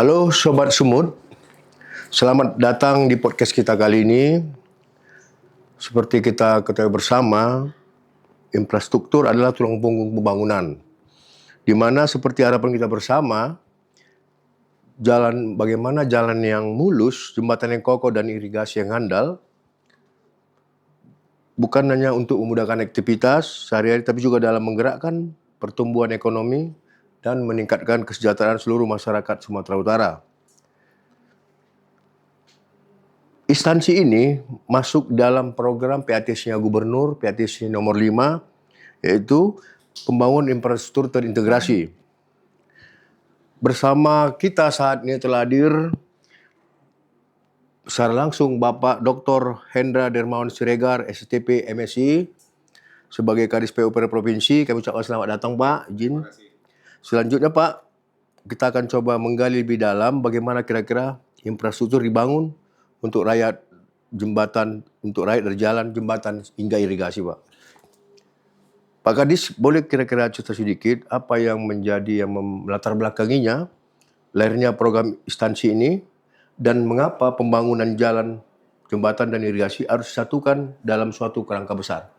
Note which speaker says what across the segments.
Speaker 1: Halo Sobat Sumut, selamat datang di podcast kita kali ini. Seperti kita ketahui bersama, infrastruktur adalah tulang punggung pembangunan. Di mana seperti harapan kita bersama, bagaimana jalan yang mulus, jembatan yang kokoh dan irigasi yang handal, bukan hanya untuk memudahkan aktivitas sehari-hari, tapi juga dalam menggerakkan pertumbuhan ekonomi dan meningkatkan kesejahteraan seluruh masyarakat Sumatera Utara. Instansi ini masuk dalam program PATS-nya Gubernur, PATS nomor 5, yaitu pembangunan infrastruktur terintegrasi. Bersama kita saat ini telah hadir secara langsung Bapak Dr. Hendra Dermawan Siregar, STP MSI, sebagai Kadis PUPR Provinsi. Kami ucapkan selamat datang Pak, izin. Selanjutnya Pak, kita akan coba menggali lebih dalam bagaimana kira-kira infrastruktur dibangun untuk rakyat, jembatan, untuk rakyat berjalan, jembatan hingga irigasi Pak. Pak Kadis, boleh kira-kira cerita sedikit apa yang menjadi yang melatar belakanginya lahirnya program instansi ini dan mengapa pembangunan jalan, jembatan dan irigasi harus disatukan dalam suatu kerangka besar?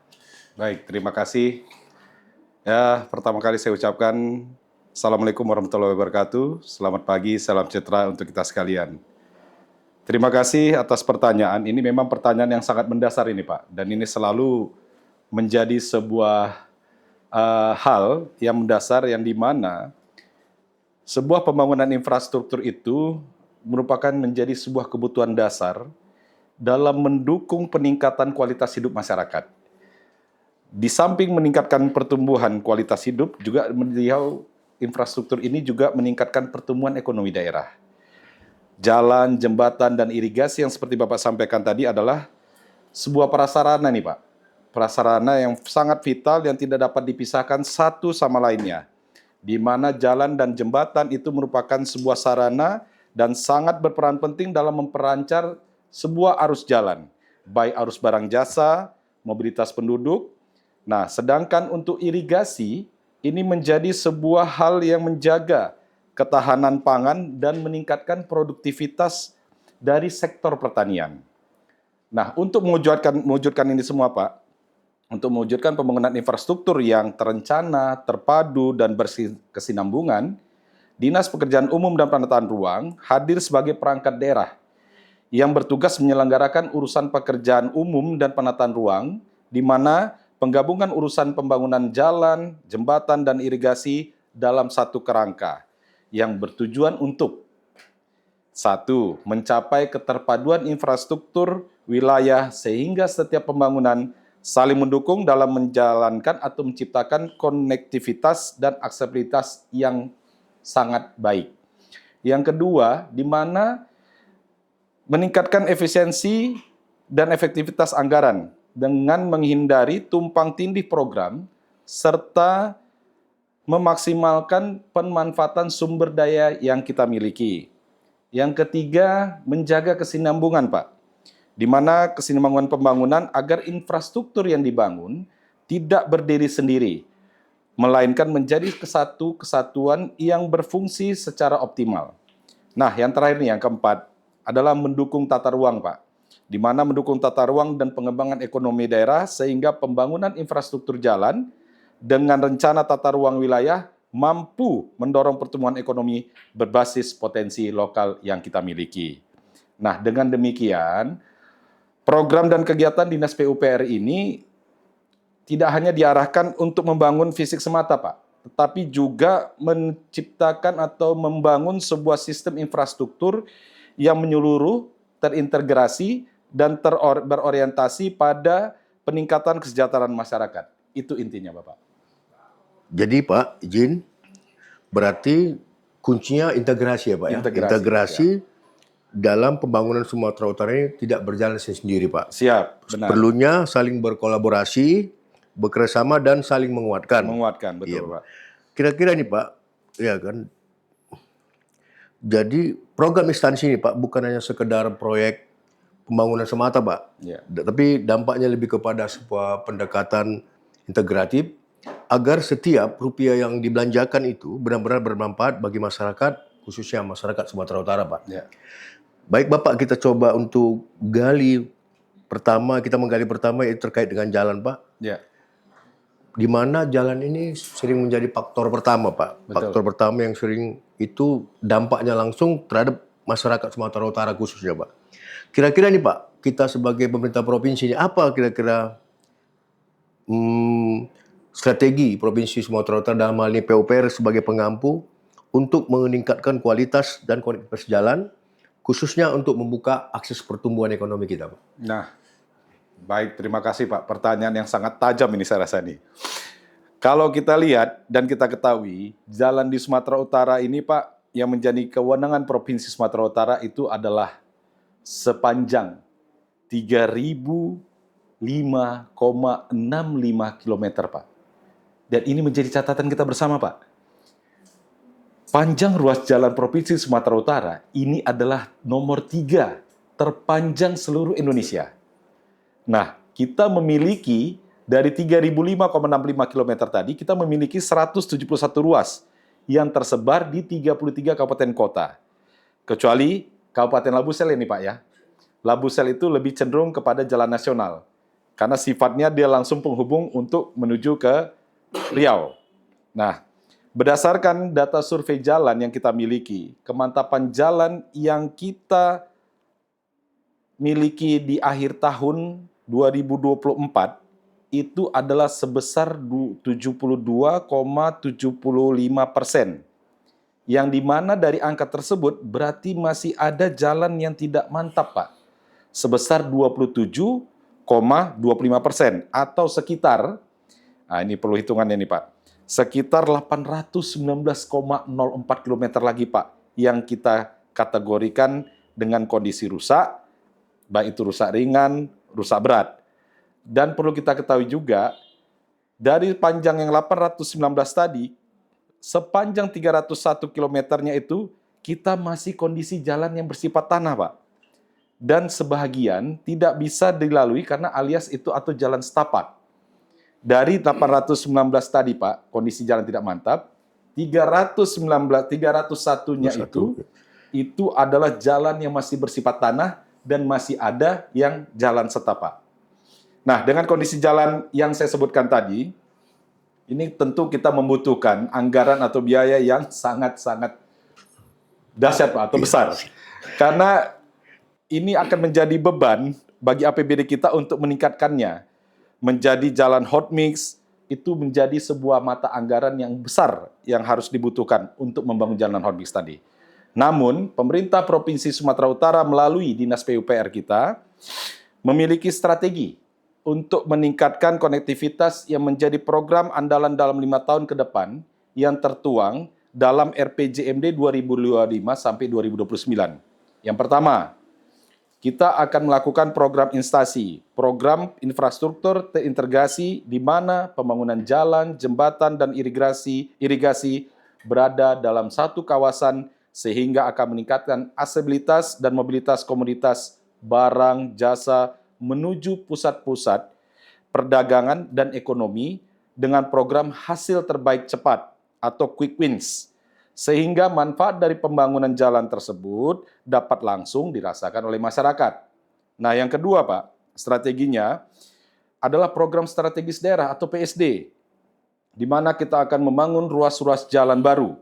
Speaker 2: Baik, terima kasih. Ya, pertama kali saya ucapkan Assalamualaikum warahmatullahi wabarakatuh. Selamat pagi, salam sejahtera untuk kita sekalian. Terima kasih atas pertanyaan. Ini memang pertanyaan yang sangat mendasar ini Pak. Dan ini selalu menjadi sebuah hal yang mendasar yang dimana sebuah pembangunan infrastruktur itu merupakan menjadi sebuah kebutuhan dasar dalam mendukung peningkatan kualitas hidup masyarakat. Di samping meningkatkan pertumbuhan kualitas hidup, juga beliau infrastruktur ini juga meningkatkan pertumbuhan ekonomi daerah. Jalan, jembatan, dan irigasi yang seperti Bapak sampaikan tadi adalah sebuah prasarana nih Pak. Prasarana yang sangat vital yang tidak dapat dipisahkan satu sama lainnya. Di mana jalan dan jembatan itu merupakan sebuah sarana dan sangat berperan penting dalam memperancar sebuah arus jalan. Baik arus barang jasa, mobilitas penduduk. Nah, sedangkan untuk irigasi, ini menjadi sebuah hal yang menjaga ketahanan pangan dan meningkatkan produktivitas dari sektor pertanian. Nah, untuk mewujudkan ini semua, Pak, untuk mewujudkan pembangunan infrastruktur yang terencana, terpadu, dan berkesinambungan, Dinas Pekerjaan Umum dan Penataan Ruang hadir sebagai perangkat daerah yang bertugas menyelenggarakan urusan pekerjaan umum dan penataan ruang, di mana penggabungan urusan pembangunan jalan, jembatan, dan irigasi dalam satu kerangka yang bertujuan untuk 1. Mencapai keterpaduan infrastruktur wilayah sehingga setiap pembangunan saling mendukung dalam menjalankan atau menciptakan konektivitas dan aksesibilitas yang sangat baik. Yang kedua, di mana meningkatkan efisiensi dan efektivitas anggaran dengan menghindari tumpang tindih program serta memaksimalkan pemanfaatan sumber daya yang kita miliki. Yang ketiga, menjaga kesinambungan, Pak. Di mana kesinambungan pembangunan agar infrastruktur yang dibangun tidak berdiri sendiri, melainkan menjadi kesatuan yang berfungsi secara optimal. Nah, yang terakhir nih, yang keempat, adalah mendukung tata ruang, Pak. Di mana mendukung tata ruang dan pengembangan ekonomi daerah sehingga pembangunan infrastruktur jalan dengan rencana tata ruang wilayah mampu mendorong pertumbuhan ekonomi berbasis potensi lokal yang kita miliki. Nah, dengan demikian, program dan kegiatan Dinas PUPR ini tidak hanya diarahkan untuk membangun fisik semata, Pak, tetapi juga menciptakan atau membangun sebuah sistem infrastruktur yang menyeluruh, terintegrasi, dan berorientasi pada peningkatan kesejahteraan masyarakat. Itu intinya, Bapak.
Speaker 1: Jadi Pak, izin, berarti kuncinya integrasi ya Pak ya? Integrasi ya. Dalam pembangunan Sumatera Utara ini tidak berjalan sendiri Pak.
Speaker 2: Siap, benar.
Speaker 1: Perlunya saling berkolaborasi, bekerjasama dan saling menguatkan.
Speaker 2: Menguatkan, betul
Speaker 1: Iya.
Speaker 2: Pak.
Speaker 1: Kira-kira nih Pak, ya kan. Jadi program instansi ini Pak bukan hanya sekedar proyek pembangunan semata Pak,
Speaker 2: Ya.
Speaker 1: tapi dampaknya lebih kepada sebuah pendekatan integratif agar setiap rupiah yang dibelanjakan itu benar-benar bermanfaat bagi masyarakat khususnya masyarakat Sumatera Utara, Pak.
Speaker 2: Ya.
Speaker 1: Baik Bapak, kita coba untuk gali kita menggali pertama itu terkait dengan jalan, Pak.
Speaker 2: Ya.
Speaker 1: Di mana jalan ini sering menjadi faktor pertama, Pak.
Speaker 2: Betul.
Speaker 1: Faktor pertama yang sering itu dampaknya langsung terhadap masyarakat Sumatera Utara khususnya, Pak. Kira-kira nih, Pak, kita sebagai pemerintah provinsi ini apa kira-kira strategi Provinsi Sumatera Utara dalam hal ini PUPR sebagai pengampu untuk meningkatkan kualitas dan konektivitas jalan, khususnya untuk membuka akses pertumbuhan ekonomi kita, Pak?
Speaker 2: Nah, baik, terima kasih Pak. Pertanyaan yang sangat tajam ini saya rasa nih. Kalau kita lihat dan kita ketahui, jalan di Sumatera Utara ini Pak, yang menjadi kewenangan Provinsi Sumatera Utara itu adalah sepanjang 3.005,65 km Pak. Dan ini menjadi catatan kita bersama Pak. Panjang ruas jalan Provinsi Sumatera Utara ini adalah nomor 3 terpanjang seluruh Indonesia. Nah, kita memiliki dari 3.005,65 km tadi, kita memiliki 171 ruas yang tersebar di 33 kabupaten kota. Kecuali Kabupaten Labusel ini Pak ya. Labusel itu lebih cenderung kepada jalan nasional. Karena sifatnya dia langsung penghubung untuk menuju ke Riau. Nah, berdasarkan data survei jalan yang kita miliki, kemantapan jalan yang kita miliki di akhir tahun 2024 itu adalah sebesar 72,75%. Yang dimana dari angka tersebut berarti masih ada jalan yang tidak mantap, Pak. Sebesar 27,25% atau sekitar, nah ini perlu hitungannya nih Pak, sekitar 819,04 km lagi Pak, yang kita kategorikan dengan kondisi rusak, baik itu rusak ringan, rusak berat. Dan perlu kita ketahui juga, dari panjang yang 819 tadi, sepanjang 301 kilometernya itu, kita masih kondisi jalan yang bersifat tanah, Pak. Dan sebahagian tidak bisa dilalui karena alias itu atau jalan setapak. Dari 819 tadi, Pak, kondisi jalan tidak mantap, 301-nya itu adalah jalan yang masih bersifat tanah dan masih ada yang jalan setapak. Nah, dengan kondisi jalan yang saya sebutkan tadi, ini tentu kita membutuhkan anggaran atau biaya yang sangat-sangat dahsyat, Pak, atau besar. Karena ini akan menjadi beban bagi APBD kita untuk meningkatkannya. Menjadi jalan hot mix, itu menjadi sebuah mata anggaran yang besar yang harus dibutuhkan untuk membangun jalan hot mix tadi. Namun, pemerintah Provinsi Sumatera Utara melalui Dinas PUPR kita memiliki strategi untuk meningkatkan konektivitas yang menjadi program andalan dalam 5 tahun ke depan yang tertuang dalam RPJMD 2025 sampai 2029. Yang pertama, kita akan melakukan program instasi, program infrastruktur terintegrasi di mana pembangunan jalan, jembatan, dan irigasi berada dalam satu kawasan sehingga akan meningkatkan aksesibilitas dan mobilitas komoditas, barang, jasa menuju pusat-pusat perdagangan dan ekonomi dengan program hasil terbaik cepat atau quick wins. Sehingga manfaat dari pembangunan jalan tersebut dapat langsung dirasakan oleh masyarakat. Nah, yang kedua, Pak, strateginya adalah program strategis daerah atau PSD, di mana kita akan membangun ruas-ruas jalan baru,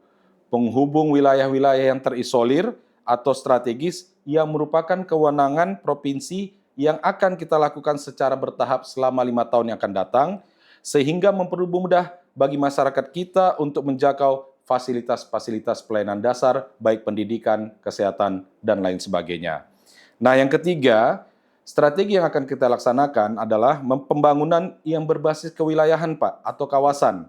Speaker 2: penghubung wilayah-wilayah yang terisolir atau strategis yang merupakan kewenangan provinsi yang akan kita lakukan secara bertahap selama 5 tahun yang akan datang, sehingga mempermudah bagi masyarakat kita untuk menjangkau fasilitas-fasilitas pelayanan dasar, baik pendidikan, kesehatan, dan lain sebagainya. Nah, yang ketiga, strategi yang akan kita laksanakan adalah pembangunan yang berbasis kewilayahan, Pak, atau kawasan,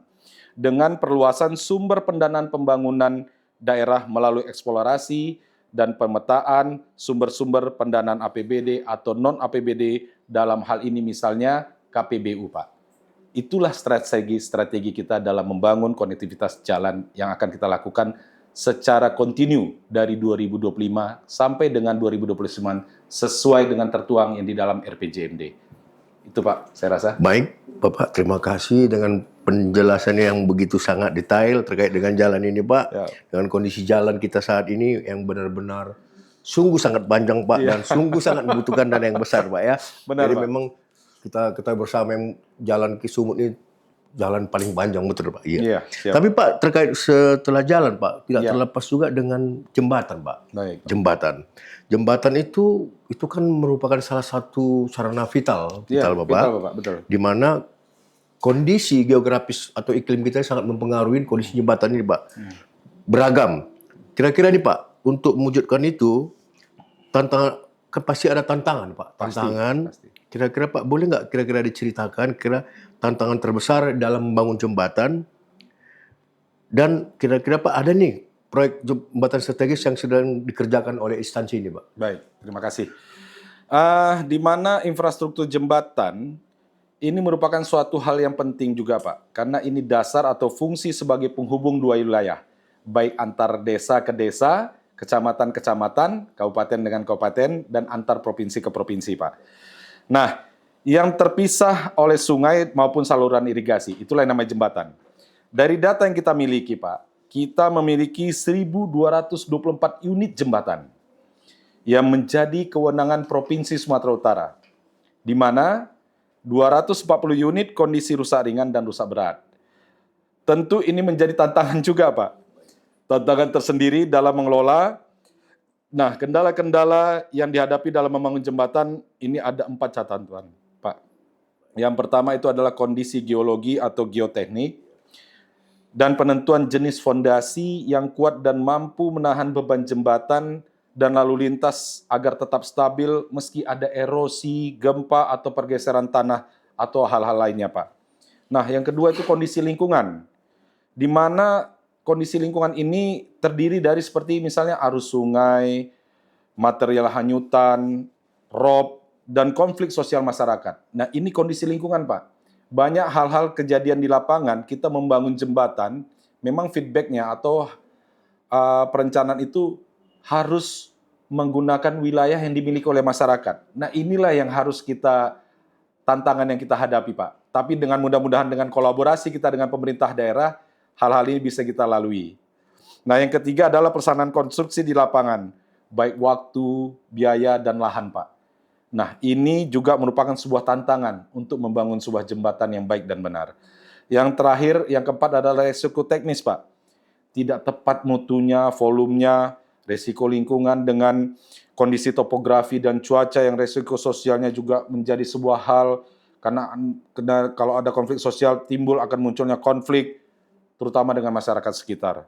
Speaker 2: dengan perluasan sumber pendanaan pembangunan daerah melalui eksplorasi dan pemetaan sumber-sumber pendanaan APBD atau non-APBD, dalam hal ini misalnya KPBU, Pak. Itulah strategi kita dalam membangun konektivitas jalan yang akan kita lakukan secara kontinu dari 2025 sampai dengan 2029 sesuai dengan tertuang yang di dalam RPJMD. Itu Pak, saya rasa.
Speaker 1: Baik, Bapak, terima kasih dengan penjelasannya yang begitu sangat detail terkait dengan jalan ini, Pak.
Speaker 2: Ya.
Speaker 1: Dengan kondisi jalan kita saat ini yang benar-benar sungguh sangat panjang, Pak, dan sungguh sangat membutuhkan dana yang besar, Pak ya.
Speaker 2: Benar,
Speaker 1: Jadi
Speaker 2: Pak.
Speaker 1: memang kita bersama yang jalan ke Sumut ini jalan paling panjang, betul, Pak. Iya.
Speaker 2: Iya, siap.
Speaker 1: Tapi Pak, terkait setelah jalan, Pak, tidak
Speaker 2: Ya.
Speaker 1: terlepas juga dengan jembatan, Pak.
Speaker 2: Baik.
Speaker 1: Jembatan itu kan merupakan salah satu sarana vital,
Speaker 2: Iya,
Speaker 1: Bapak.
Speaker 2: vital, Bapak, betul.
Speaker 1: Di mana kondisi geografis atau iklim kita sangat mempengaruhi kondisi jembatan ini, Pak. Beragam. Kira-kira nih, Pak, untuk mewujudkan itu, tantangan kan pasti ada tantangan, Pak. Tantangan.
Speaker 2: Pasti.
Speaker 1: Kira-kira Pak, boleh nggak kira-kira diceritakan kira tantangan terbesar dalam membangun jembatan? Dan kira-kira Pak, ada nih proyek jembatan strategis yang sedang dikerjakan oleh instansi ini, Pak.
Speaker 2: Baik, terima kasih. Di mana infrastruktur jembatan ini merupakan suatu hal yang penting juga, Pak. Karena ini dasar atau fungsi sebagai penghubung dua wilayah, baik antar desa ke desa, kecamatan ke kecamatan, kabupaten dengan kabupaten, dan antar provinsi ke provinsi, Pak. Nah, yang terpisah oleh sungai maupun saluran irigasi, itulah yang namanya jembatan. Dari data yang kita miliki, Pak, kita memiliki 1.224 unit jembatan yang menjadi kewenangan Provinsi Sumatera Utara, di mana 240 unit kondisi rusak ringan dan rusak berat. Tentu ini menjadi tantangan juga, Pak. Tantangan tersendiri dalam mengelola. Nah, kendala-kendala yang dihadapi dalam membangun jembatan ini ada 4 catatan, Pak. Yang pertama itu adalah kondisi geologi atau geoteknik dan penentuan jenis fondasi yang kuat dan mampu menahan beban jembatan dan lalu lintas agar tetap stabil meski ada erosi, gempa, atau pergeseran tanah atau hal-hal lainnya, Pak. Nah, yang kedua itu kondisi lingkungan, di mana kondisi lingkungan ini terdiri dari seperti misalnya arus sungai, material hanyutan, rob, dan konflik sosial masyarakat. Nah, ini kondisi lingkungan, Pak. Banyak hal-hal kejadian di lapangan, kita membangun jembatan, memang feedback-nya atau perencanaan itu harus menggunakan wilayah yang dimiliki oleh masyarakat. Nah, inilah yang harus tantangan yang kita hadapi, Pak. Tapi dengan mudah-mudahan dengan kolaborasi kita dengan pemerintah daerah, hal-hal ini bisa kita lalui. Nah, yang ketiga adalah pelaksanaan konstruksi di lapangan, baik waktu, biaya, dan lahan, Pak. Nah, ini juga merupakan sebuah tantangan untuk membangun sebuah jembatan yang baik dan benar. Yang terakhir, yang keempat adalah resiko teknis, Pak. Tidak tepat mutunya, volumenya, resiko lingkungan dengan kondisi topografi dan cuaca yang resiko sosialnya juga menjadi sebuah hal, karena kalau ada konflik sosial timbul akan munculnya konflik, terutama dengan masyarakat sekitar.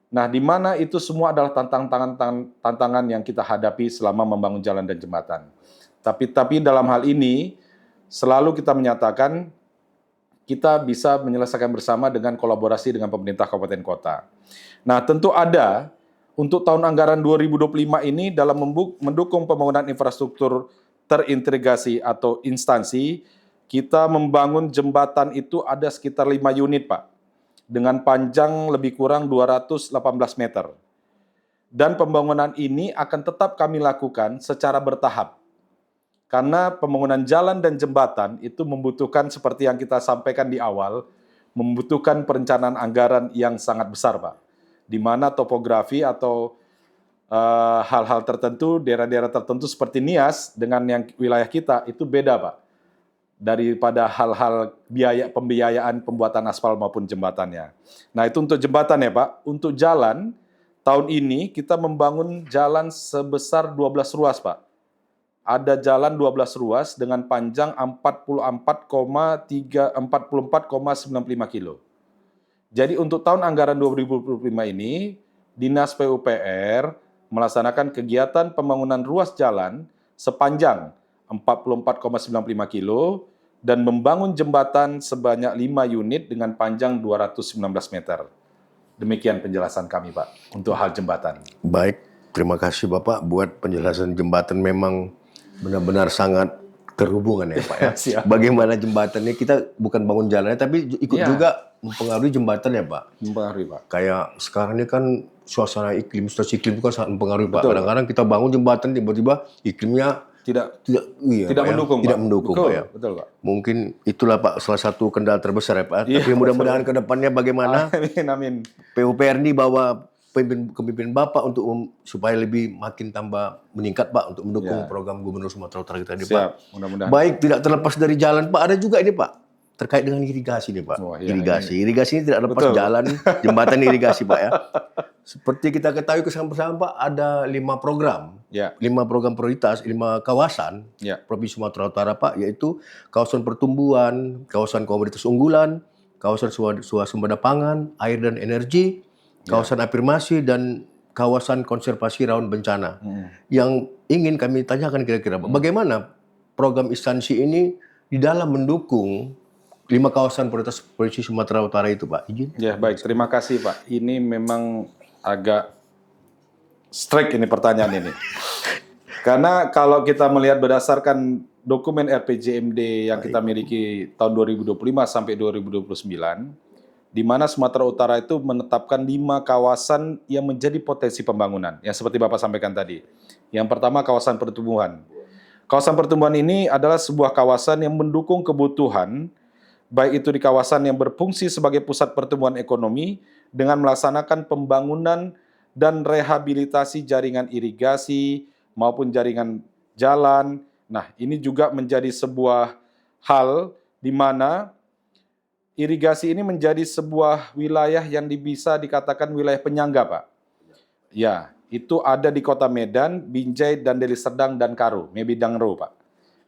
Speaker 2: Nah, di mana itu semua adalah tantangan yang kita hadapi selama membangun jalan dan jembatan. Tapi dalam hal ini, selalu kita menyatakan kita bisa menyelesaikan bersama dengan kolaborasi dengan pemerintah kabupaten kota. Nah, tentu ada, untuk tahun anggaran 2025 ini dalam mendukung pembangunan infrastruktur terintegrasi atau instansi, kita membangun jembatan itu ada sekitar 5 unit, Pak, dengan panjang lebih kurang 218 meter. Dan pembangunan ini akan tetap kami lakukan secara bertahap. Karena pembangunan jalan dan jembatan itu membutuhkan, seperti yang kita sampaikan di awal, membutuhkan perencanaan anggaran yang sangat besar, Pak. Di mana topografi atau hal-hal tertentu, daerah-daerah tertentu seperti Nias dengan yang wilayah kita itu beda, Pak, daripada hal-hal pembiayaan pembuatan aspal maupun jembatannya. Nah, itu untuk jembatan ya, Pak. Untuk jalan, tahun ini kita membangun jalan sebesar 12 ruas, Pak. Ada jalan 12 ruas dengan panjang 44,95 kilo. Jadi untuk tahun anggaran 2025 ini, Dinas PUPR melaksanakan kegiatan pembangunan ruas jalan sepanjang 44,95 kilo dan membangun jembatan sebanyak 5 unit dengan panjang 219 meter. Demikian penjelasan kami, Pak, untuk hal jembatan.
Speaker 1: Baik, terima kasih Bapak buat penjelasan jembatan, memang benar-benar sangat terhubungan ya Pak ya.
Speaker 2: Siap.
Speaker 1: Bagaimana jembatannya, kita bukan bangun jalannya tapi ikut
Speaker 2: Iya.
Speaker 1: juga mempengaruhi jembatan ya Pak.
Speaker 2: Mempengaruhi, Pak.
Speaker 1: Kayak sekarang ini kan suasana iklim, situasi iklim itu kan sangat mempengaruhi Pak.
Speaker 2: Betul.
Speaker 1: Kadang-kadang kita bangun jembatan tiba-tiba iklimnya Iya,
Speaker 2: tidak
Speaker 1: Pak, ya.
Speaker 2: mendukung,
Speaker 1: Tidak
Speaker 2: Pak.
Speaker 1: mendukung,
Speaker 2: Betul,
Speaker 1: Pak, ya.
Speaker 2: betul, Pak.
Speaker 1: Mungkin itulah Pak salah satu kendala terbesar ya Pak.
Speaker 2: Iya,
Speaker 1: Tapi mudah-mudahan ke depannya bagaimana
Speaker 2: Amin, amin.
Speaker 1: PUPR ini bawa kepemimpinan Bapak untuk supaya lebih makin tambah meningkat Pak untuk mendukung
Speaker 2: Ya.
Speaker 1: program Gubernur Sumatera Utara kita ini Pak.
Speaker 2: Siap, mudah-mudahan.
Speaker 1: Baik, tidak terlepas dari jalan Pak, ada juga ini Pak terkait dengan irigasi nih Pak.
Speaker 2: Wah, iya,
Speaker 1: Irigasi ini tidak lepas
Speaker 2: Betul.
Speaker 1: jalan, jembatan irigasi Pak ya. Seperti kita ketahui bersama-sama Pak, ada 5 program.
Speaker 2: Ya,
Speaker 1: 5 program prioritas, 5 kawasan
Speaker 2: ya,
Speaker 1: Provinsi Sumatera Utara Pak, yaitu kawasan pertumbuhan, kawasan komoditas unggulan, kawasan swasembada pangan, air dan energi, kawasan afirmasi, dan kawasan konservasi rawan bencana. Yang ingin kami tanyakan kira-kira Pak, bagaimana program instansi ini di dalam mendukung 5 kawasan prioritas Provinsi Sumatera Utara itu Pak? Izin.
Speaker 2: ya, baik. Terima kasih, Pak. Ini memang agak strike ini pertanyaan ini. Karena kalau kita melihat berdasarkan dokumen RPJMD yang kita miliki tahun 2025 sampai 2029, di mana Sumatera Utara itu menetapkan 5 kawasan yang menjadi potensi pembangunan, yang seperti Bapak sampaikan tadi. Yang pertama, kawasan pertumbuhan. Kawasan pertumbuhan ini adalah sebuah kawasan yang mendukung kebutuhan, baik itu di kawasan yang berfungsi sebagai pusat pertumbuhan ekonomi dengan melaksanakan pembangunan dan rehabilitasi jaringan irigasi maupun jaringan jalan. Nah, ini juga menjadi sebuah hal di mana irigasi ini menjadi sebuah wilayah yang bisa dikatakan wilayah penyangga, Pak. Ya, itu ada di Kota Medan, Binjai, dan Deli Serdang dan Karo, Mebidangro, Pak.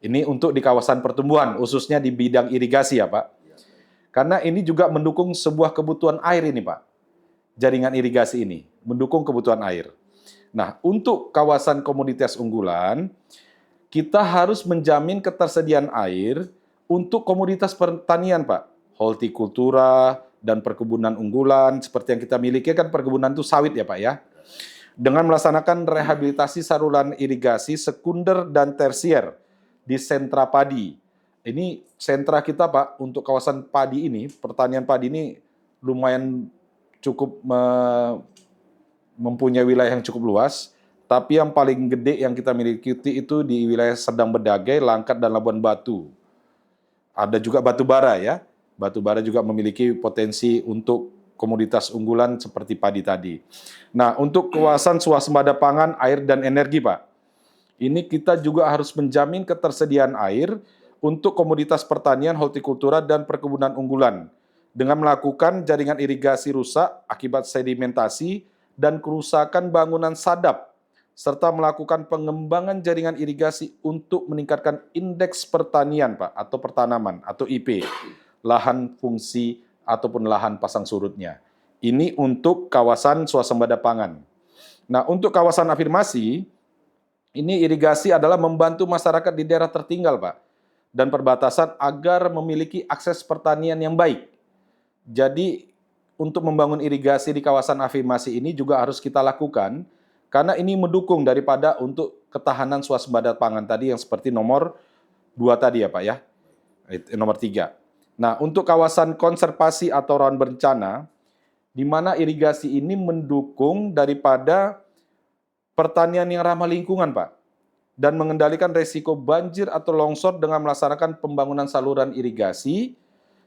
Speaker 2: Ini untuk di kawasan pertumbuhan, khususnya di bidang irigasi ya Pak. Karena ini juga mendukung sebuah kebutuhan air ini Pak. Jaringan irigasi ini, mendukung kebutuhan air. Nah, untuk kawasan komoditas unggulan, kita harus menjamin ketersediaan air untuk komoditas pertanian Pak. Hortikultura dan perkebunan unggulan, seperti yang kita miliki kan perkebunan itu sawit ya Pak ya. Dengan melaksanakan rehabilitasi saluran irigasi sekunder dan tersier di sentra padi. Ini sentra kita Pak, untuk kawasan padi ini, pertanian padi ini lumayan cukup mempunyai wilayah yang cukup luas, tapi yang paling gede yang kita miliki itu di wilayah Serdang Bedagai, Langkat, dan Labuan Batu. Ada juga batu bara ya, batu bara juga memiliki potensi untuk komoditas unggulan seperti padi tadi. Nah, untuk kawasan swasembada pangan, air, dan energi Pak, ini kita juga harus menjamin ketersediaan air untuk komoditas pertanian, hortikultura, dan perkebunan unggulan dengan melakukan jaringan irigasi rusak akibat sedimentasi dan kerusakan bangunan sadap, serta melakukan pengembangan jaringan irigasi untuk meningkatkan indeks pertanian, Pak, atau pertanaman, atau IP, lahan fungsi ataupun lahan pasang surutnya. Ini untuk kawasan swasembada pangan. Nah, untuk kawasan afirmasi, ini irigasi adalah membantu masyarakat di daerah tertinggal, Pak, dan perbatasan agar memiliki akses pertanian yang baik. Jadi, untuk membangun irigasi di kawasan afirmasi ini juga harus kita lakukan, karena ini mendukung daripada untuk ketahanan swasembada pangan tadi yang seperti nomor 2 tadi ya Pak ya, nomor 3. Nah, untuk kawasan konservasi atau rawan bencana, di mana irigasi ini mendukung daripada pertanian yang ramah lingkungan Pak, dan mengendalikan resiko banjir atau longsor dengan melaksanakan pembangunan saluran irigasi,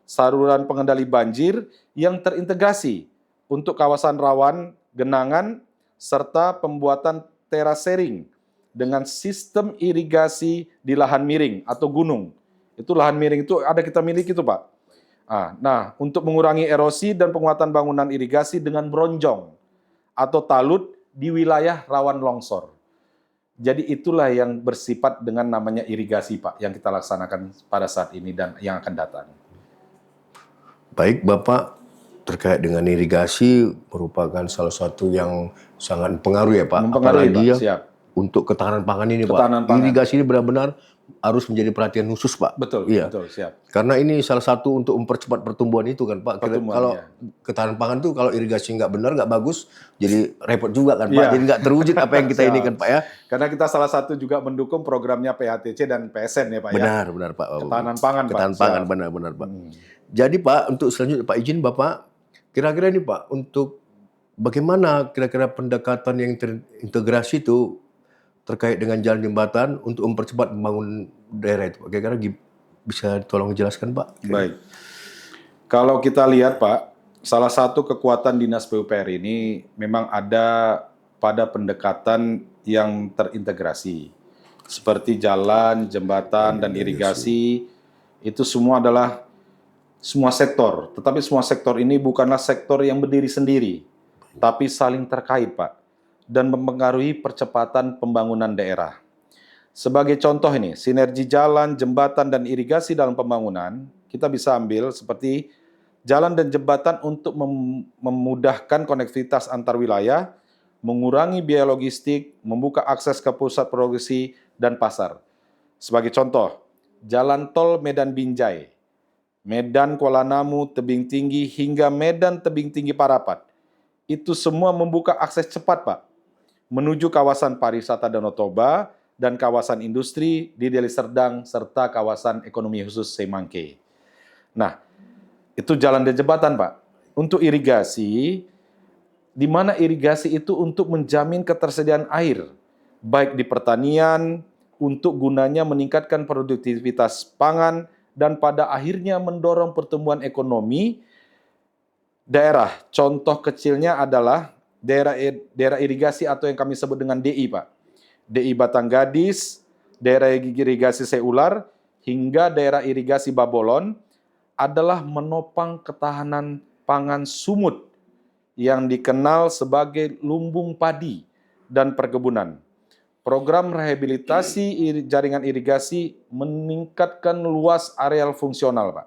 Speaker 2: saluran pengendali banjir yang terintegrasi untuk kawasan rawan genangan, serta pembuatan terasering dengan sistem irigasi di lahan miring atau gunung. Itu lahan miring itu ada kita miliki itu Pak. Nah, untuk mengurangi erosi dan penguatan bangunan irigasi dengan bronjong atau talut di wilayah rawan longsor. Jadi itulah yang bersifat dengan namanya irigasi Pak, yang kita laksanakan pada saat ini dan yang akan datang.
Speaker 1: Baik Bapak, terkait dengan irigasi merupakan salah satu yang sangat mempengaruhi ya Pak.
Speaker 2: Mempengaruhi,
Speaker 1: Apalagi
Speaker 2: Pak.
Speaker 1: ya
Speaker 2: Siap.
Speaker 1: untuk ketahanan pangan ini
Speaker 2: Ketahanan
Speaker 1: Pak.
Speaker 2: pangan.
Speaker 1: Irigasi ini benar-benar harus menjadi perhatian khusus Pak.
Speaker 2: Betul,
Speaker 1: Iya.
Speaker 2: betul, siap.
Speaker 1: Karena ini salah satu untuk mempercepat pertumbuhan itu kan Pak. Kalau
Speaker 2: Pertumbuhan, ya.
Speaker 1: ketahanan pangan tuh kalau irigasi nggak benar, nggak bagus, jadi repot juga kan Pak.
Speaker 2: Iya.
Speaker 1: Jadi nggak terwujud apa yang kita
Speaker 2: Siap.
Speaker 1: ini kan Pak ya.
Speaker 2: Karena kita salah satu juga mendukung programnya PHTC dan PSN ya Pak ya.
Speaker 1: Benar Pak.
Speaker 2: Ketahanan pangan Pak.
Speaker 1: Ketahanan pangan
Speaker 2: Siap.
Speaker 1: benar Pak. Jadi Pak, untuk selanjutnya Pak izin Bapak, kira-kira ini Pak, untuk bagaimana kira-kira pendekatan yang terintegrasi itu terkait dengan jalan jembatan untuk mempercepat membangun daerah itu, Pak? Kira-kira bisa tolong jelaskan, Pak?
Speaker 2: Baik. Kalau kita lihat, Pak, salah satu kekuatan Dinas PUPR ini memang ada pada pendekatan yang terintegrasi. Seperti jalan, jembatan, dan irigasi, itu semua adalah semua sektor. Tetapi semua sektor ini bukanlah sektor yang berdiri sendiri, tapi saling terkait, Pak, dan mempengaruhi percepatan pembangunan daerah. Sebagai contoh ini, sinergi jalan, jembatan, dan irigasi dalam pembangunan, kita bisa ambil seperti jalan dan jembatan untuk memudahkan konektivitas antar wilayah, mengurangi biaya logistik, membuka akses ke pusat produksi dan pasar. Sebagai contoh, jalan tol Medan Binjai, Medan Kuala Namu, Tebing Tinggi, hingga Medan Tebing Tinggi Parapat. Itu semua membuka akses cepat, Pak, menuju kawasan pariwisata Danau Toba dan kawasan industri di Deli Serdang serta kawasan ekonomi khusus Semangke. Nah, itu jalan dan jembatan, Pak. Untuk irigasi, di mana irigasi itu untuk menjamin ketersediaan air, baik di pertanian, untuk gunanya meningkatkan produktivitas pangan, dan pada akhirnya mendorong pertumbuhan ekonomi daerah. Contoh kecilnya adalah daerah irigasi atau yang kami sebut dengan DI, Pak. DI Batanggadis, daerah irigasi Seular, hingga daerah irigasi Babolon adalah menopang ketahanan pangan sumut yang dikenal sebagai lumbung padi dan perkebunan. Program rehabilitasi jaringan irigasi meningkatkan luas areal fungsional, Pak,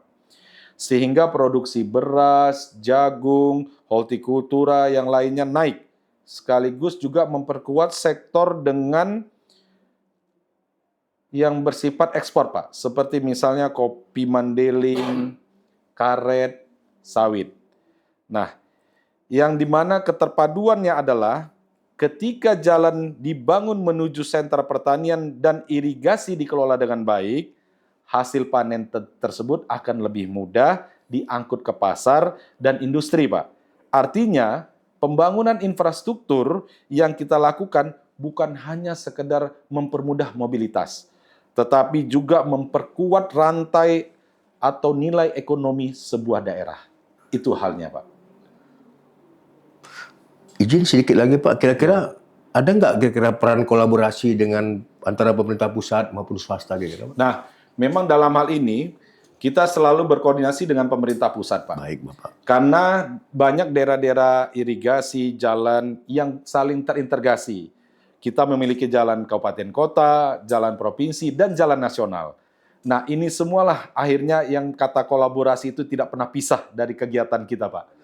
Speaker 2: sehingga produksi beras, jagung, hortikultura yang lainnya naik, sekaligus juga memperkuat sektor dengan yang bersifat ekspor, Pak, seperti misalnya kopi Mandeling, karet, sawit. Nah, yang dimana keterpaduannya adalah ketika jalan dibangun menuju sentra pertanian dan irigasi dikelola dengan baik, hasil panen tersebut akan lebih mudah diangkut ke pasar dan industri, Pak. Artinya, pembangunan infrastruktur yang kita lakukan bukan hanya sekedar mempermudah mobilitas, tetapi juga memperkuat rantai atau nilai ekonomi sebuah daerah. Itu halnya, Pak.
Speaker 1: Izin sedikit lagi, Pak. Kira-kira ada nggak kira-kira peran kolaborasi dengan antara pemerintah pusat maupun swasta kira-kira, Pak?
Speaker 2: Nah, memang dalam hal ini kita selalu berkoordinasi dengan pemerintah pusat, Pak.
Speaker 1: Baik, Bapak.
Speaker 2: Karena banyak daerah-daerah irigasi, jalan yang saling terintegrasi. Kita memiliki jalan kabupaten kota, jalan provinsi, dan jalan nasional. Nah, ini semualah akhirnya yang kata kolaborasi itu tidak pernah pisah dari kegiatan kita, Pak.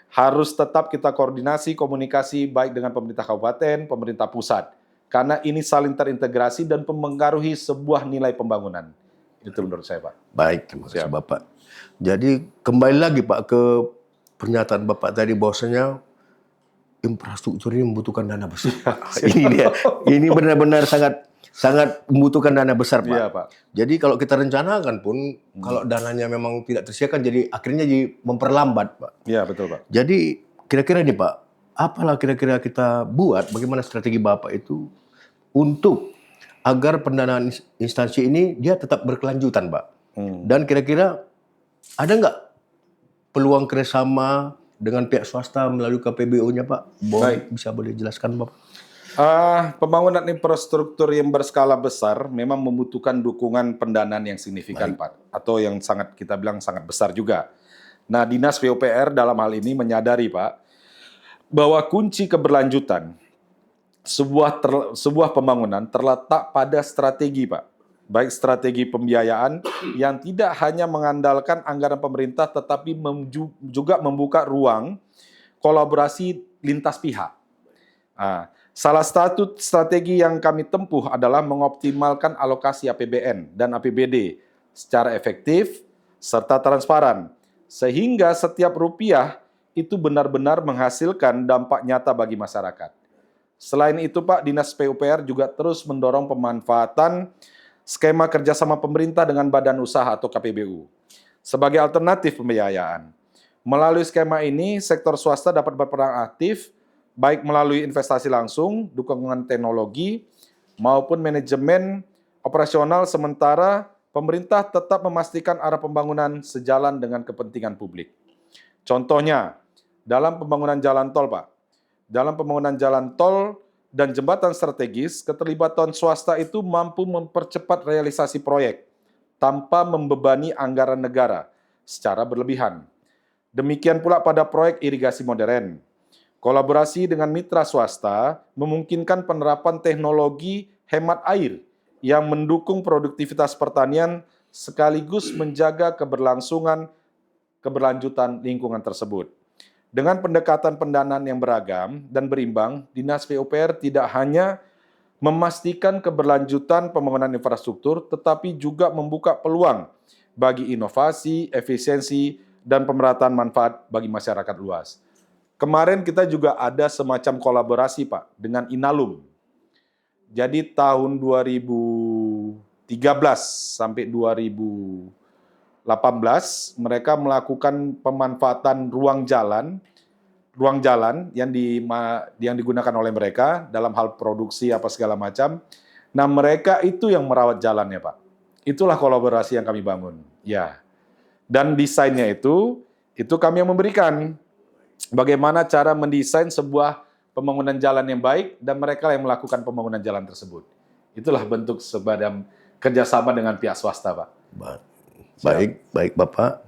Speaker 2: Harus tetap kita koordinasi, komunikasi baik dengan pemerintah kabupaten, pemerintah pusat. Karena ini saling terintegrasi dan mempengaruhi sebuah nilai pembangunan. Itu menurut saya, Pak.
Speaker 1: Baik, terima kasih, Bapak. Jadi kembali lagi, Pak, ke pernyataan Bapak tadi bahwasanya infrastruktur ini membutuhkan dana besar. Ini dia. Ini benar-benar sangat membutuhkan dana besar, Pak.
Speaker 2: Iya, Pak.
Speaker 1: Jadi kalau kita rencanakan pun, kalau dananya memang tidak tersediakan, jadi akhirnya memperlambat, Pak.
Speaker 2: Iya, betul, Pak.
Speaker 1: Jadi kira-kira nih, Pak, apalah kira-kira kita buat, bagaimana strategi Bapak itu untuk agar pendanaan instansi ini dia tetap berkelanjutan, Pak. Dan kira-kira ada nggak peluang kerjasama dengan pihak swasta melalui KPBU-nya, Pak? Boleh jelaskan, Bapak?
Speaker 2: Pembangunan infrastruktur yang berskala besar memang membutuhkan dukungan pendanaan yang signifikan, Pak, atau yang sangat kita bilang sangat besar juga. Nah, Dinas PUPR dalam hal ini menyadari, Pak, bahwa kunci keberlanjutan sebuah pembangunan terletak pada strategi, Pak. Baik strategi pembiayaan yang tidak hanya mengandalkan anggaran pemerintah, tetapi juga membuka ruang kolaborasi lintas pihak. Salah satu strategi yang kami tempuh adalah mengoptimalkan alokasi APBN dan APBD secara efektif serta transparan, sehingga setiap rupiah itu benar-benar menghasilkan dampak nyata bagi masyarakat. Selain itu, Pak, Dinas PUPR juga terus mendorong pemanfaatan skema kerjasama pemerintah dengan badan usaha atau KPBU sebagai alternatif pembiayaan. Melalui skema ini, sektor swasta dapat berperan aktif, baik melalui investasi langsung, dukungan teknologi, maupun manajemen operasional, sementara pemerintah tetap memastikan arah pembangunan sejalan dengan kepentingan publik. Contohnya, dalam pembangunan jalan tol, Pak. Dalam pembangunan jalan tol dan jembatan strategis, keterlibatan swasta itu mampu mempercepat realisasi proyek tanpa membebani anggaran negara secara berlebihan. Demikian pula pada proyek irigasi modern. Kolaborasi dengan mitra swasta memungkinkan penerapan teknologi hemat air yang mendukung produktivitas pertanian sekaligus menjaga keberlanjutan lingkungan tersebut. Dengan pendekatan pendanaan yang beragam dan berimbang, Dinas PUPR tidak hanya memastikan keberlanjutan pembangunan infrastruktur, tetapi juga membuka peluang bagi inovasi, efisiensi, dan pemerataan manfaat bagi masyarakat luas. Kemarin kita juga ada semacam kolaborasi, Pak, dengan Inalum. Jadi tahun 2013 sampai 2018 mereka melakukan pemanfaatan ruang jalan yang digunakan oleh mereka dalam hal produksi apa segala macam. Nah, mereka itu yang merawat jalannya, Pak. Itulah kolaborasi yang kami bangun. Ya. Dan desainnya itu kami yang memberikan. Bagaimana cara mendesain sebuah pembangunan jalan yang baik dan mereka yang melakukan pembangunan jalan tersebut. Itulah bentuk sebadam kerjasama dengan pihak swasta, Pak.
Speaker 1: Baik Bapak.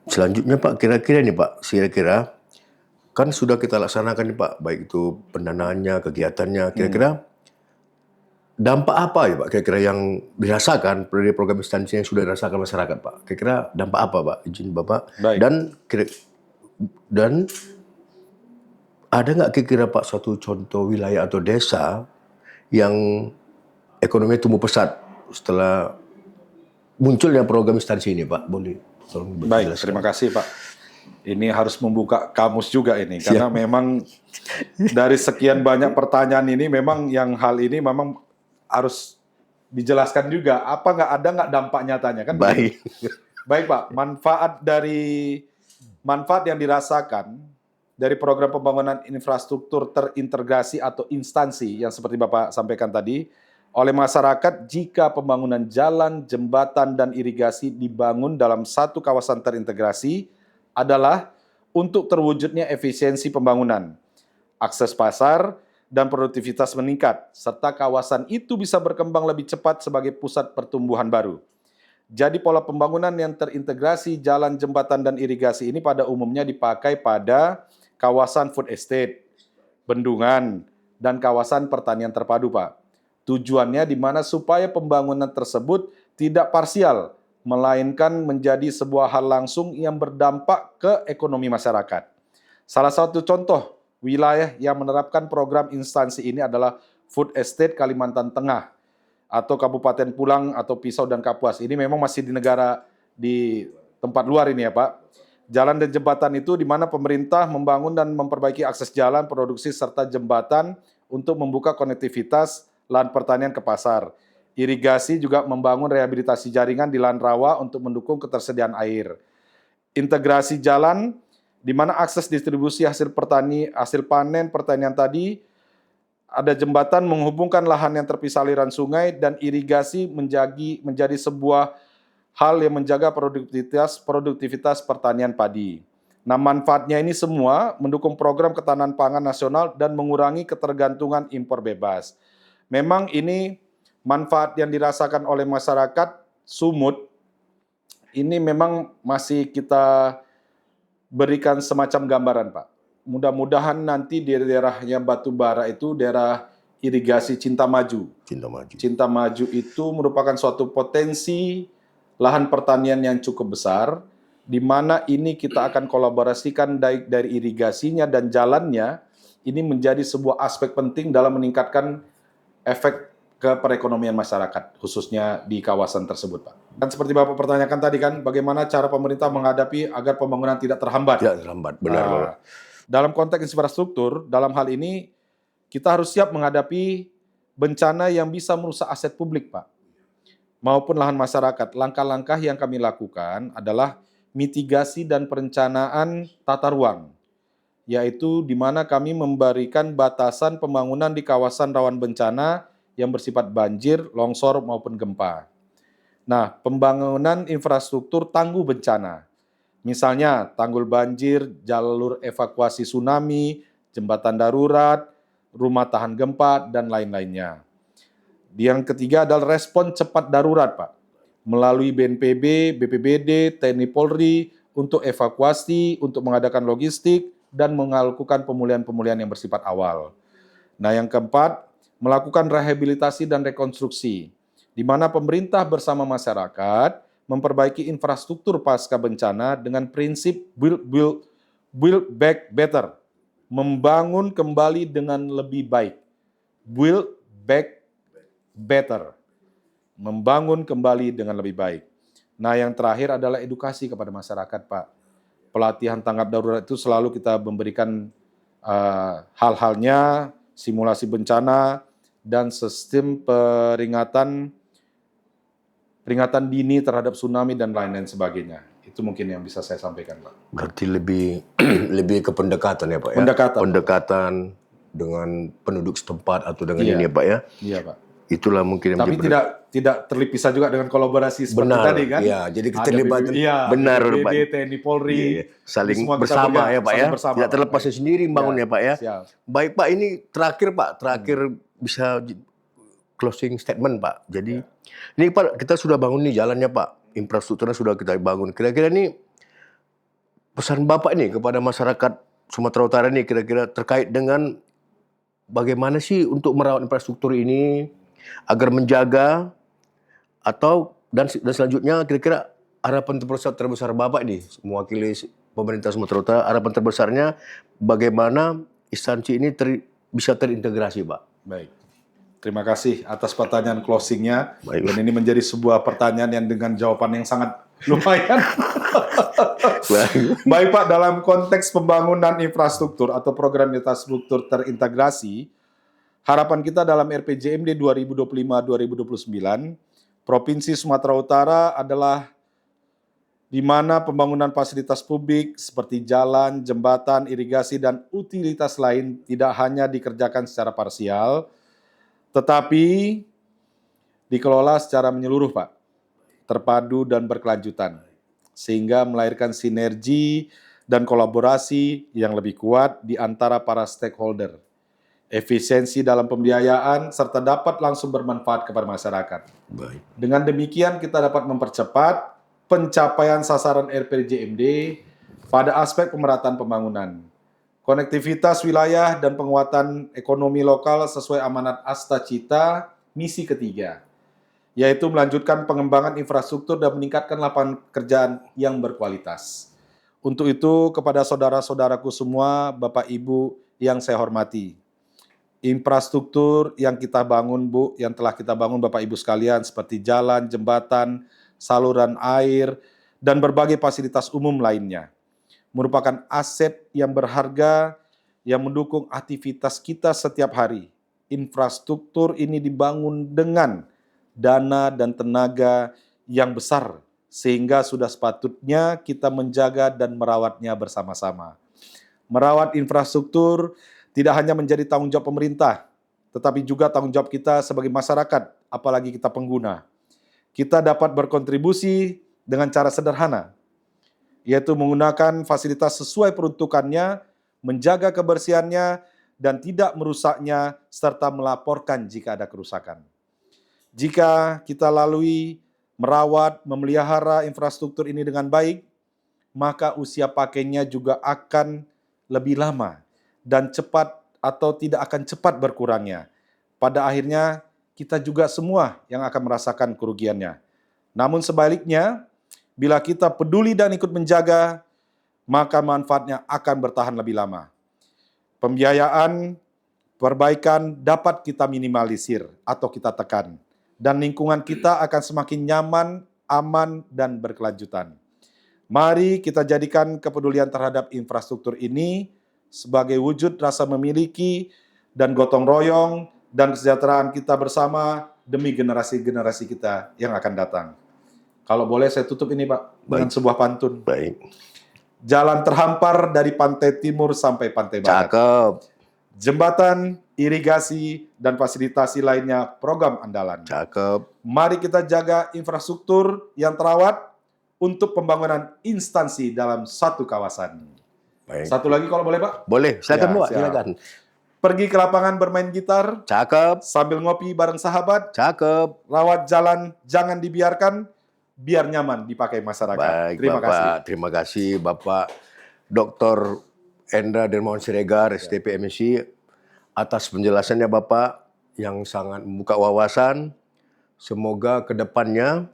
Speaker 1: Selanjutnya Pak, kira-kira nih Pak, kan sudah kita laksanakan nih Pak, baik itu pendanaannya, kegiatannya, kira-kira dampak apa ya Pak, kira-kira yang dirasakan dari program instansi yang sudah dirasakan masyarakat Pak? Kira-kira dampak apa Pak, izin Bapak?
Speaker 2: Baik.
Speaker 1: Dan ada nggak kira-kira Pak suatu contoh wilayah atau desa yang ekonomi tumbuh pesat setelah munculnya program instansi ini Pak? Boleh tolong
Speaker 2: Baik,
Speaker 1: dijelaskan?
Speaker 2: terima kasih Pak. Ini harus membuka kamus juga ini, karena memang dari sekian banyak pertanyaan ini memang yang hal ini memang harus dijelaskan juga. Ada nggak dampak nyatanya kan?
Speaker 1: Baik.
Speaker 2: Baik Pak, manfaat yang dirasakan dari program pembangunan infrastruktur terintegrasi atau instansi yang seperti Bapak sampaikan tadi oleh masyarakat jika pembangunan jalan, jembatan, dan irigasi dibangun dalam satu kawasan terintegrasi adalah untuk terwujudnya efisiensi pembangunan, akses pasar, dan produktivitas meningkat, serta kawasan itu bisa berkembang lebih cepat sebagai pusat pertumbuhan baru. Jadi pola pembangunan yang terintegrasi jalan, jembatan, dan irigasi ini pada umumnya dipakai pada kawasan food estate, bendungan, dan kawasan pertanian terpadu, Pak. Tujuannya di mana supaya pembangunan tersebut tidak parsial, melainkan menjadi sebuah hal langsung yang berdampak ke ekonomi masyarakat. Salah satu contoh wilayah yang menerapkan program instansi ini adalah Food Estate Kalimantan Tengah atau Kabupaten Pulang atau Pisau dan Kapuas. Ini memang masih di tempat luar ini ya Pak. Jalan dan jembatan itu di mana pemerintah membangun dan memperbaiki akses jalan, produksi, serta jembatan untuk membuka konektivitas lahan pertanian ke pasar. Irigasi juga membangun rehabilitasi jaringan di lahan rawa untuk mendukung ketersediaan air. Integrasi jalan, di mana akses distribusi hasil panen pertanian tadi, ada jembatan menghubungkan lahan yang terpisah aliran sungai, dan irigasi menjadi sebuah hal yang menjaga produktivitas pertanian padi. Nah, manfaatnya ini semua mendukung program ketahanan pangan nasional dan mengurangi ketergantungan impor bebas. Memang ini manfaat yang dirasakan oleh masyarakat Sumut, ini memang masih kita berikan semacam gambaran, Pak. Mudah-mudahan nanti di daerahnya Batubara itu daerah irigasi Cinta Maju. Cinta Maju itu merupakan suatu potensi lahan pertanian yang cukup besar, di mana ini kita akan kolaborasikan dari irigasinya dan jalannya, ini menjadi sebuah aspek penting dalam meningkatkan efek ke perekonomian masyarakat, khususnya di kawasan tersebut, Pak. Dan seperti Bapak pertanyakan tadi kan, bagaimana cara pemerintah menghadapi agar pembangunan tidak terhambat?
Speaker 1: Tidak terhambat, benar Bapak.
Speaker 2: Dalam konteks infrastruktur, dalam hal ini, kita harus siap menghadapi bencana yang bisa merusak aset publik, Pak, maupun lahan masyarakat. Langkah-langkah yang kami lakukan adalah mitigasi dan perencanaan tata ruang. yaitu di mana kami memberikan batasan pembangunan di kawasan rawan bencana yang bersifat banjir, longsor, maupun gempa. Nah, pembangunan infrastruktur tangguh bencana, misalnya tanggul banjir, jalur evakuasi tsunami, jembatan darurat, rumah tahan gempa, dan lain-lainnya. Yang ketiga adalah respon cepat darurat, Pak, melalui BNPB, BPBD, TNI Polri, untuk evakuasi, untuk mengadakan logistik, dan melakukan pemulihan-pemulihan yang bersifat awal. Nah, yang keempat, melakukan rehabilitasi dan rekonstruksi, di mana pemerintah bersama masyarakat memperbaiki infrastruktur pasca bencana dengan prinsip build back better, membangun kembali dengan lebih baik. Build back better, membangun kembali dengan lebih baik. Nah, yang terakhir adalah edukasi kepada masyarakat, Pak. Pelatihan tanggap darurat itu selalu kita memberikan hal-halnya, simulasi bencana, dan sistem peringatan dini terhadap tsunami dan lain-lain sebagainya. Itu mungkin yang bisa saya sampaikan, Pak.
Speaker 1: Berarti lebih lebih ke pendekatan ya Pak ya? Pendekatan dengan penduduk setempat atau dengan ini ya Pak ya?
Speaker 2: Iya Pak.
Speaker 1: Itulah mungkin yang
Speaker 2: tapi tidak terpisah juga dengan kolaborasi seperti tadi kan?
Speaker 1: Iya, jadi keterlibatan benar Pak.
Speaker 2: TNI Polri,
Speaker 1: saling bersama ya Pak ya. Tidak terlepasnya sendiri bangun ya Pak ya.
Speaker 2: Siap.
Speaker 1: Baik Pak, ini terakhir Pak, bisa closing statement Pak. Jadi ini Pak, kita sudah bangun nih jalannya Pak, infrastrukturnya sudah kita bangun. Kira-kira nih pesan Bapak nih kepada masyarakat Sumatera Utara nih kira-kira terkait dengan bagaimana sih untuk merawat infrastruktur ini agar menjaga dan selanjutnya kira-kira harapan terbesar Bapak nih mewakili pemerintah Sumatera Utara, harapan terbesarnya bagaimana instansi ini bisa terintegrasi Pak.
Speaker 2: Baik. Terima kasih atas pertanyaan closingnya. Dan ini menjadi sebuah pertanyaan yang dengan jawaban yang sangat lumayan. Baik Pak, dalam konteks pembangunan infrastruktur atau program infrastruktur terintegrasi, harapan kita dalam RPJMD 2025-2029, Provinsi Sumatera Utara adalah di mana pembangunan fasilitas publik seperti jalan, jembatan, irigasi, dan utilitas lain tidak hanya dikerjakan secara parsial, tetapi dikelola secara menyeluruh, Pak, terpadu dan berkelanjutan, sehingga melahirkan sinergi dan kolaborasi yang lebih kuat di antara para stakeholder, efisiensi dalam pembiayaan, serta dapat langsung bermanfaat kepada masyarakat.
Speaker 1: Baik.
Speaker 2: Dengan demikian kita dapat mempercepat pencapaian sasaran RPJMD pada aspek pemerataan pembangunan, konektivitas wilayah, dan penguatan ekonomi lokal sesuai amanat Astacita misi ketiga, yaitu melanjutkan pengembangan infrastruktur dan meningkatkan lapangan pekerjaan yang berkualitas. Untuk itu, kepada saudara-saudaraku semua, Bapak Ibu yang saya hormati, infrastruktur yang kita bangun, Bu, yang telah kita bangun Bapak Ibu sekalian, seperti jalan, jembatan, saluran air, dan berbagai fasilitas umum lainnya, merupakan aset yang berharga yang mendukung aktivitas kita setiap hari. Infrastruktur ini dibangun dengan dana dan tenaga yang besar, sehingga sudah sepatutnya kita menjaga dan merawatnya bersama-sama. Merawat infrastruktur tidak hanya menjadi tanggung jawab pemerintah, tetapi juga tanggung jawab kita sebagai masyarakat, apalagi kita pengguna. Kita dapat berkontribusi dengan cara sederhana, yaitu menggunakan fasilitas sesuai peruntukannya, menjaga kebersihannya, dan tidak merusaknya, serta melaporkan jika ada kerusakan. Jika kita lalui, merawat, memelihara infrastruktur ini dengan baik, maka usia pakainya juga akan lebih lama dan cepat atau tidak akan cepat berkurangnya. Pada akhirnya, kita juga semua yang akan merasakan kerugiannya. Namun sebaliknya, bila kita peduli dan ikut menjaga, maka manfaatnya akan bertahan lebih lama. Pembiayaan, perbaikan dapat kita minimalisir atau kita tekan, dan lingkungan kita akan semakin nyaman, aman, dan berkelanjutan. Mari kita jadikan kepedulian terhadap infrastruktur ini sebagai wujud rasa memiliki dan gotong royong dan kesejahteraan kita bersama demi generasi-generasi kita yang akan datang. Kalau boleh saya tutup ini Pak dengan sebuah pantun.
Speaker 1: Baik.
Speaker 2: jalan terhampar dari pantai timur sampai pantai barat,
Speaker 1: Cakep.
Speaker 2: jembatan, irigasi, dan fasilitasi lainnya program andalan.
Speaker 1: Cakep.
Speaker 2: Mari kita jaga infrastruktur yang terawat untuk pembangunan instansi dalam satu kawasan.
Speaker 1: Baik.
Speaker 2: Satu lagi kalau boleh, Pak.
Speaker 1: Boleh, silakan
Speaker 2: Ya,
Speaker 1: Pak,
Speaker 2: siap.
Speaker 1: silakan.
Speaker 2: Pergi ke lapangan bermain gitar,
Speaker 1: Cakep.
Speaker 2: sambil ngopi bareng sahabat,
Speaker 1: Cakep.
Speaker 2: rawat jalan jangan dibiarkan, biar nyaman dipakai masyarakat.
Speaker 1: Baik,
Speaker 2: Terima
Speaker 1: Bapak.
Speaker 2: kasih.
Speaker 1: Terima kasih Bapak Dr. Hendra Dermawan Siregar, STP MSI, atas penjelasannya Bapak yang sangat membuka wawasan. Semoga ke depannya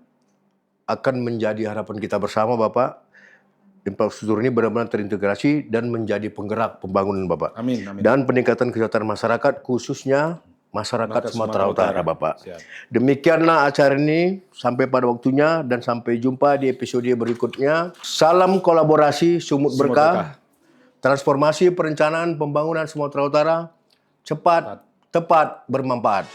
Speaker 1: akan menjadi harapan kita bersama Bapak. Infrastruktur ini benar-benar terintegrasi dan menjadi penggerak pembangunan Bapak.
Speaker 2: Amin, amin.
Speaker 1: Dan peningkatan kesejahteraan masyarakat khususnya masyarakat Sumatera Utara Bapak.
Speaker 2: Siap.
Speaker 1: Demikianlah acara ini sampai pada waktunya dan sampai jumpa di episode berikutnya. Salam kolaborasi Sumut Berkah. Transformasi perencanaan pembangunan Sumatera Utara cepat, tepat, bermanfaat.